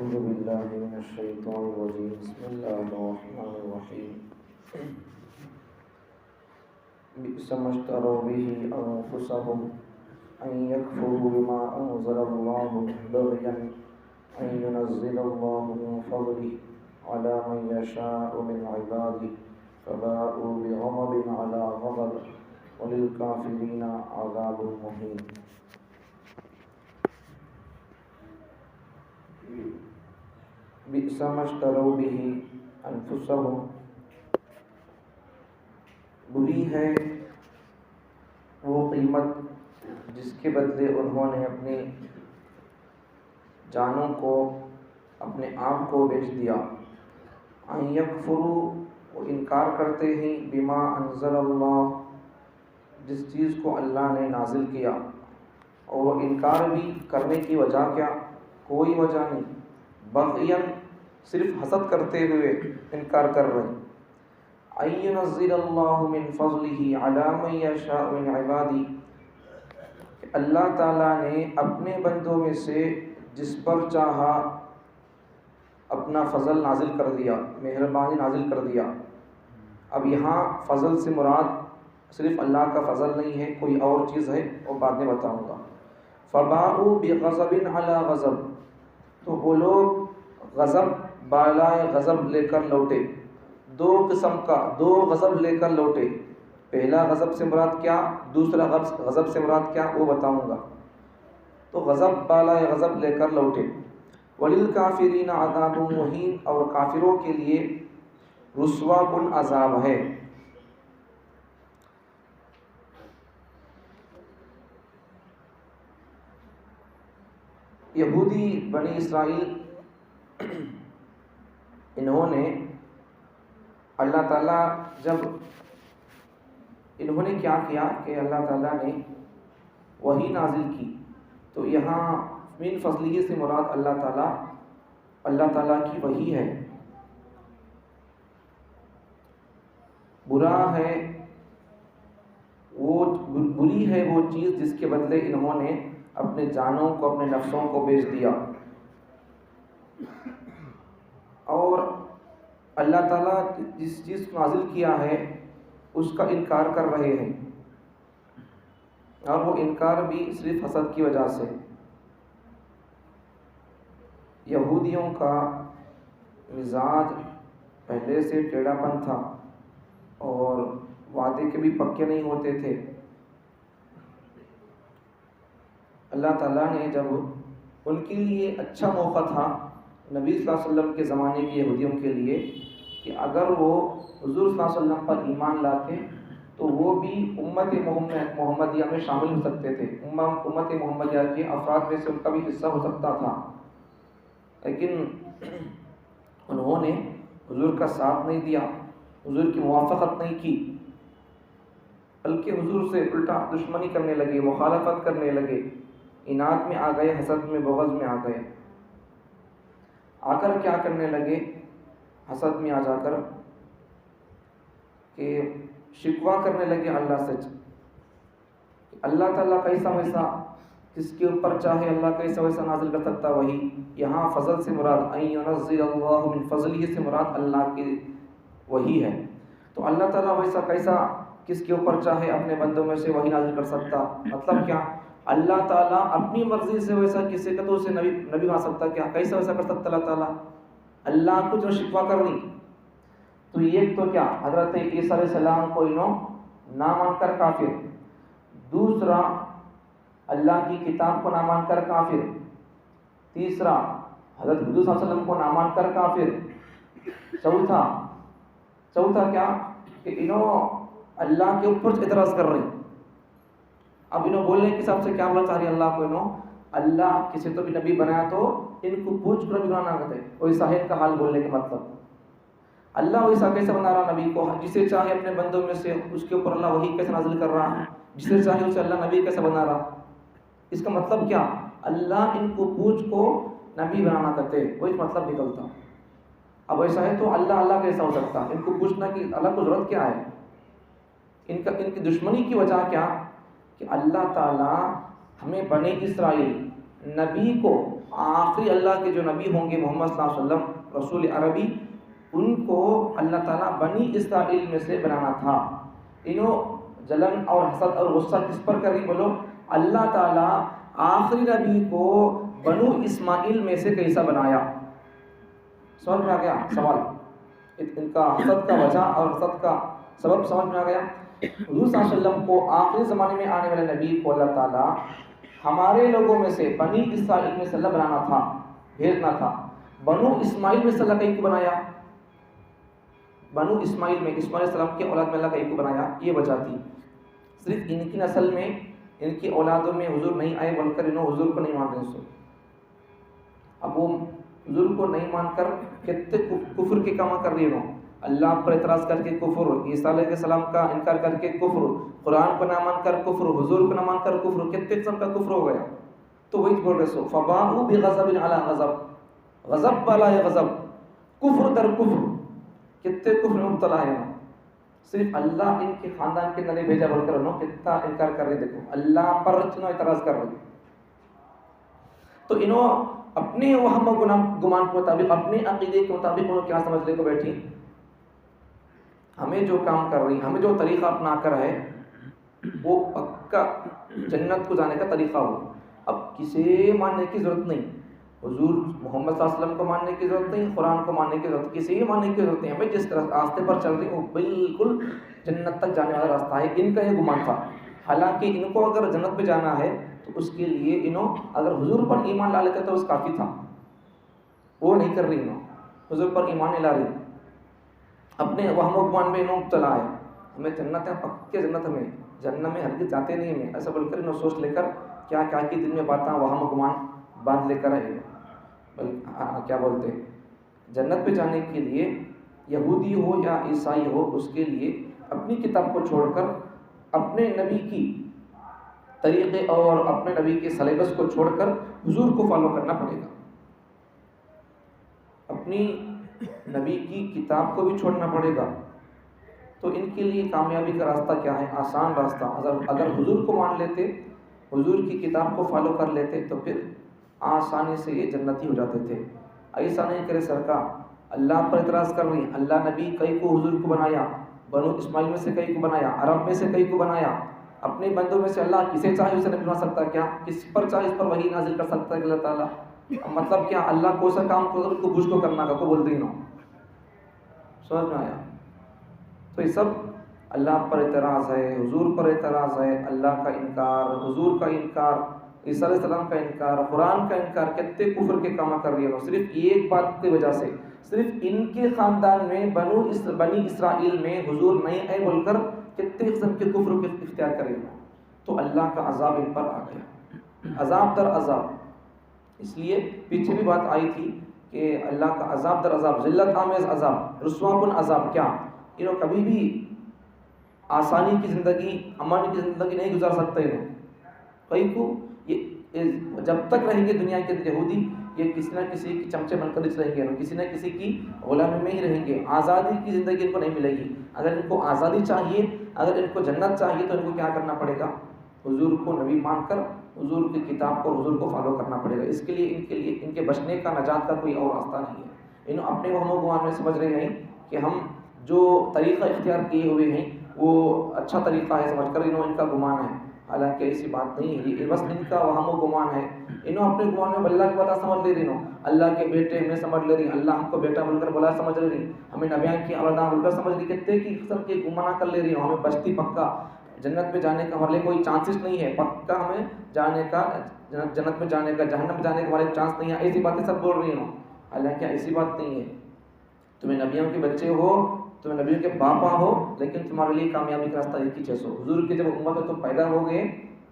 أعوذ بالله من الشيطان الرجيم بسم الله الرحمن الرحيم بئس ما اشتروا به أنفسهم أن يكفروا بما أنزل الله بغيا أن ينزل الله من فضله على من يشاء من عباده فباءوا بغضب على غضب وللكافرين عذاب مهين. بئس ما اشتروا به انفسهم، بری ہے وہ قیمت جس کے بدلے انہوں نے اپنی جانوں کو، اپنے آپ کو بیچ دیا. ان یکفروا، وہ انکار کرتے ہیں، بما انزل اللہ، جس چیز کو اللہ نے نازل کیا. اور وہ انکار بھی کرنے کی وجہ کیا؟ کوئی وجہ نہیں، بغیاً، صرف حسد کرتے ہوئے انکار کر رہے ہیں. ان ينزل اللہ من فضلہ علی من یشاء من عبادہ، اللہ تعالیٰ نے اپنے بندوں میں سے جس پر چاہا اپنا فضل نازل کر دیا، مہربانی نازل کر دیا. اب یہاں فضل سے مراد صرف اللہ کا فضل نہیں ہے، کوئی اور چیز ہے، وہ بعد میں بتاؤں گا. فباءوا بغضب علی غضب، تو وہ لوگ غضب بالائے غضب لے کر لوٹے. دو قسم کا، دو غضب لے کر لوٹے. پہلا غضب سے مراد کیا، دوسرا غضب سے مراد کیا، وہ بتاؤں گا. تو غضب بالائے غضب لے کر لوٹے. وَلِلْكَافِرِينَ عَذَابٌ مُّهِينٌ، اور کافروں کے لیے رسوا کن عذاب ہے. یہودی بنی اسرائیل، انہوں نے اللہ تعالیٰ جب انہوں نے کیا کیا کہ اللہ تعالیٰ نے وحی نازل کی، تو یہاں من فضلہ سے مراد اللہ تعالیٰ کی وحی ہے. برا ہے وہ، بری ہے وہ چیز جس کے بدلے انہوں نے اپنے جانوں کو، اپنے نفسوں کو بیچ دیا. اور اللہ تعالیٰ جس چیز کو نازل کیا ہے اس کا انکار کر رہے ہیں، اور وہ انکار بھی صرف حسد کی وجہ سے. یہودیوں کا مزاج پہلے سے ٹیڑھا پن تھا اور وعدے کے بھی پکے نہیں ہوتے تھے. اللہ تعالیٰ نے جب ان کے لیے اچھا موقع تھا نبی صلی اللہ علیہ وسلم کے زمانے کے یہودیوں کے لیے کہ اگر وہ حضور صلی اللہ علیہ وسلم پر ایمان لاتے تو وہ بھی امت محمدیہ میں شامل ہو سکتے تھے، امت محمدیہ کے افراد میں سے ان کا بھی حصہ ہو سکتا تھا. لیکن انہوں نے حضور کا ساتھ نہیں دیا، حضور کی موافقت نہیں کی، بلکہ حضور سے الٹا دشمنی کرنے لگے، مخالفت کرنے لگے، اناد میں آ گئے، حسد میں، بغض میں آ گئے. آ کر کیا کرنے لگے حسد میں آ جا کر کہ شکوہ کرنے لگے اللہ سے. اللہ تعالیٰ کیسا ویسا، کس کے اوپر چاہے اللہ کیسا ویسا نازل کر سکتا وہی. یہاں فضل سے مراد ان ينزل اللہ من فضلہ سے مراد اللہ کی وہی ہے. تو اللہ تعالیٰ ویسا کیسا کس کے اوپر چاہے اپنے بندوں میں سے وہی نازل کر سکتا. مطلب کیا، اللہ تعالیٰ اپنی مرضی سے ویسا کسی کا تو اسے نبی بنا سکتا کیا، کیسا ویسا کر سکتا اللہ تعالیٰ. اللہ کو جو شکوہ کرنی تو یہ تو کیا، حضرت عیسیٰ علیہ السلام کو انہوں نہ مان کر کافر، دوسرا اللہ کی کتاب کو نہ مان کر کافر، تیسرا حضرت حضور صلی اللہ علیہ وسلم کو نہ مان کر کافر، چوتھا کیا کہ انہوں اللہ کے اوپر اعتراض کر رہے ہیں. اب انہوں بولنے کے حساب سے کیا بولنا چاہ رہی اللہ کو، انہوں اللہ کسی تو بھی نبی بنایا تو ان کو پوچھ کر بھی نہ کرتے. ویسا ہے کا حال بولنے کا مطلب، اللہ ویسا کیسے بنا رہا نبی کو، جسے چاہے اپنے بندوں میں سے اس کے اوپر اللہ وحی کیسے نازل کر رہا ہے، جسے چاہے اسے اللہ نبی کیسے بنا رہا. اس کا مطلب کیا، اللہ ان کو پوچھ کو نبی بنانا کرتے، وہی مطلب نکلتا. اب ایسا ہے تو اللہ کیسا ہو سکتا، ان کو پوچھنا کہ اللہ کو ضرورت کیا ہے. ان کی دشمنی کی وجہ کیا کہ اللہ تعالیٰ ہمیں بنی اسرائیل نبی کو آخری اللہ کے جو نبی ہوں گے محمد صلی اللہ علیہ وسلم رسول عربی، ان کو اللہ تعالیٰ بنی اسرائیل میں سے بنانا تھا۔ انہوں جلن اور حسد اور غصہ کس پر کری بولو؟ اللہ تعالیٰ آخری نبی کو بنو اسماعیل میں سے کیسا بنایا؟ سمجھ میں آ گیا سوال؟ ان کا حسد کا وجہ اور حسد کا سبب سمجھ میں آ گیا؟ حضور صلی اللہ علیہ وسلم کو آخری زمانے میں آنے والے نبی کو اللہ تعالیٰ ہمارے لوگوں میں سے بنی اسرائیل میں سے اللہ بنانا تھا، بھیجنا تھا۔ بنو اسماعیل میں سے اللہ کہیں کو بنایا؟ بنو اسماعیل میں اسماعیل علیہ السلام کی اولاد میں اللہ کہیں کو بنایا؟ یہ وجہ تھی۔ صرف ان کی نسل میں، ان کی اولادوں میں حضور نہیں آئے بول کر انہوں حضور کو نہیں مان رہے سو۔ اب وہ حضور کو نہیں مان کر کتنے کفر کے کام کر رہی انہوں، اللہ پر اعتراض کر کے کفر، عیسیٰ علیہ السلام کا انکار کر کے کفر، قرآن کو نہ مان کر کفر، حضور کو نہ مان کر کفر، کتنے قسم کا کفر ہو گیا۔ تو وہی بول رہے سو فباءوا بغضب علی غضب، غضب والا ہے غضب، کفر در کفر، کتنے کفر میں مبتلا ہے۔ صرف اللہ ان کے خاندان کے اندر بھیجا بول کر انہوں کتنا انکار کر رہے، دیکھو اللہ پر انہوں اعتراض کر رہے۔ تو انہوں اپنے وہم و گمان کے مطابق، اپنے عقیدے کے مطابق انہوں کیا سمجھ لے کو بیٹھی، ہمیں جو کام کر رہی، ہمیں جو طریقہ اپنا کر ہے وہ پکا جنت کو جانے کا طریقہ ہو۔ اب کسی ماننے کی ضرورت نہیں، حضور محمد صلی اللہ علیہ وسلم کو ماننے کی ضرورت نہیں، قرآن کو ماننے کی ضرورت، کسی ماننے کی ضرورت نہیں، ہمیں جس طرح راستے پر چل رہی وہ بالکل جنت تک جانے والا راستہ ہے۔ ان کا یہ گمان تھا، حالانکہ ان کو اگر جنت میں جانا ہے تو اس کے لیے انہوں اگر حضور پر ایمان لا لیتے تو اس کافی تھا، وہ نہیں کر رہی، انہوں حضور پر ایمان نہیں لا رہی، اپنے وہم و گمان میں انہوں مبتلا ہے۔ ہمیں جنت ہے، پکے جنت، ہمیں جنت میں ہرگز جاتے نہیں، ہمیں ایسا بول کر انہوں سوچ لے کر کیا کیا کی دل میں باتیں وہم و گمان باندھ لے کر آئے، کیا بولتے جنت پہ جانے کے لیے یہودی ہو یا عیسائی ہو، اس کے لیے اپنی کتاب کو چھوڑ کر اپنے نبی کی طریقے اور اپنے نبی کے سلیبس کو چھوڑ کر حضور کو فالو کرنا پڑے گا، اپنی نبی کی کتاب کو بھی چھوڑنا پڑے گا۔ تو ان کے لیے کامیابی کا راستہ کیا ہے؟ آسان راستہ، اگر حضور کو مان لیتے، حضور کی کتاب کو فالو کر لیتے تو پھر آسانی سے یہ جنتی ہو جاتے تھے۔ ایسا نہیں کرے سرکار، اللہ پر اعتراض کر رہی، اللہ نبی کئی کو حضور کو بنایا، بنو اسماعیل میں سے کئی کو بنایا، عرب میں سے کئی کو بنایا، اپنے بندوں میں سے اللہ کسے چاہے اسے نبی بنا سکتا ہے کیا؟ کس پر چاہے اس پر وحی نازل کر سکتا ہے اللہ تعالیٰ؟ مطلب کیا اللہ کو سا کام کو بوجھ کو کرنا کا کو بول رہی نو، سمجھ میں آیا؟ تو یہ سب اللہ پر اعتراض ہے، حضور پر اعتراض ہے، اللہ کا انکار، حضور کا انکار، عیسیٰ علیہ السلام کا انکار، قرآن کا انکار، کتنے کفر کے کام کر رہی ہے۔ صرف ایک بات کی وجہ سے، صرف ان کے خاندان میں بنی اسرائیل میں حضور نہیں آئے بول کر کتنے قسم کے کفر کے اختیار کرے، تو اللہ کا عذاب ان پر آ گیا، عذاب در عذاب۔ اس لیے پیچھے بھی بات آئی تھی کہ اللہ کا عذاب در عذاب، ذلت آمیز عذاب، رسوا کن عذاب۔ کیا انہوں کبھی بھی آسانی کی زندگی، امن کی زندگی نہیں گزار سکتے، انہوں کئی کو یہ جب تک رہیں گے دنیا کے یہودی، یہ کسی نہ کسی کی چمچے بن کر رہیں گے، کسی نہ کسی کی غلامی میں ہی رہیں گے، آزادی کی زندگی ان کو نہیں ملے گی۔ اگر ان کو آزادی چاہیے، اگر ان کو جنت چاہیے تو ان کو کیا کرنا پڑے گا؟ حضور کو نبی مان کر حضور کی کتاب کو، حضور کو فالو کرنا پڑے گا۔ اس کے لیے ان کے بچنے کا، نجات کا کوئی اور راستہ نہیں ہے۔ انہوں اپنے وہم و گمان میں سمجھ رہے ہیں کہ ہم جو طریقہ اختیار کیے ہوئے ہیں وہ اچھا طریقہ ہے سمجھ کر ان کا گمان ہے، حالانکہ ایسی بات نہیں ہے، یہ بس ان کا وہم و گمان ہے۔ انہوں اپنے گمان میں اللہ کی بات سمجھ لے رہی، اللہ کے بیٹے میں سمجھ لے رہی، اللہ ہم کو بیٹا بول کر بولا سمجھ لے رہی، ہمیں نبیاں کی اولاد بول کر سمجھ لی، کتنے کی قسم کے گمانہ کر لے رہی ہوں، ہمیں بچتی پکا جنت میں جانے کا ہمارے لیے کوئی چانسز نہیں ہے، پکا ہمیں جانے کا، جنت میں جانے کا، جہنم میں جانے کا ہمارے چانس نہیں ہے، ایسی باتیں سب بول رہی ہوں، حالانکہ ایسی بات نہیں ہے۔ تمہیں نبیوں کے بچے ہو، تمہیں نبیوں کے باپا ہو، لیکن تمہارے لیے کامیابی کا راستہ ایک ہی چیز ہو، حضور کی جب امت میں تم پیدا ہو گئے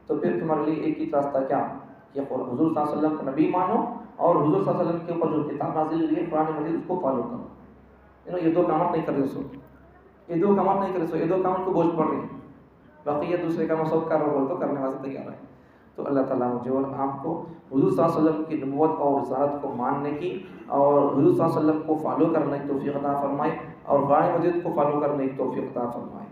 تو پھر تمہارے لیے ایک ہی راستہ کیا کہ حضور صلی اللہ علیہ وسلم کو نبی مانو اور حضور صلی اللہ علیہ وسلم کے اوپر جو کتاب نازل ہوئی ہے قرآن مجید اس کو فالو کرو۔ یہ دو کامت نہیں کر رہے سو، یہ دو کامت نہیں کر رہے سو، یہ دو کامت کو بوجھ پڑ رہی ہے، باقی یہ دوسرے کام سب کر رہے ہو تو کرنے واسطے تیار ہے۔ تو اللہ تعالیٰ مجھے اور آپ کو حضور صلی اللہ علیہ وسلم کی نبوت اور رسالت کو ماننے کی اور حضور صلی اللہ علیہ وسلم کو فالو کرنے کی توفیق عطا فرمائے اور قرآن مجید کو فالو کرنے کی توفیق عطا فرمائے۔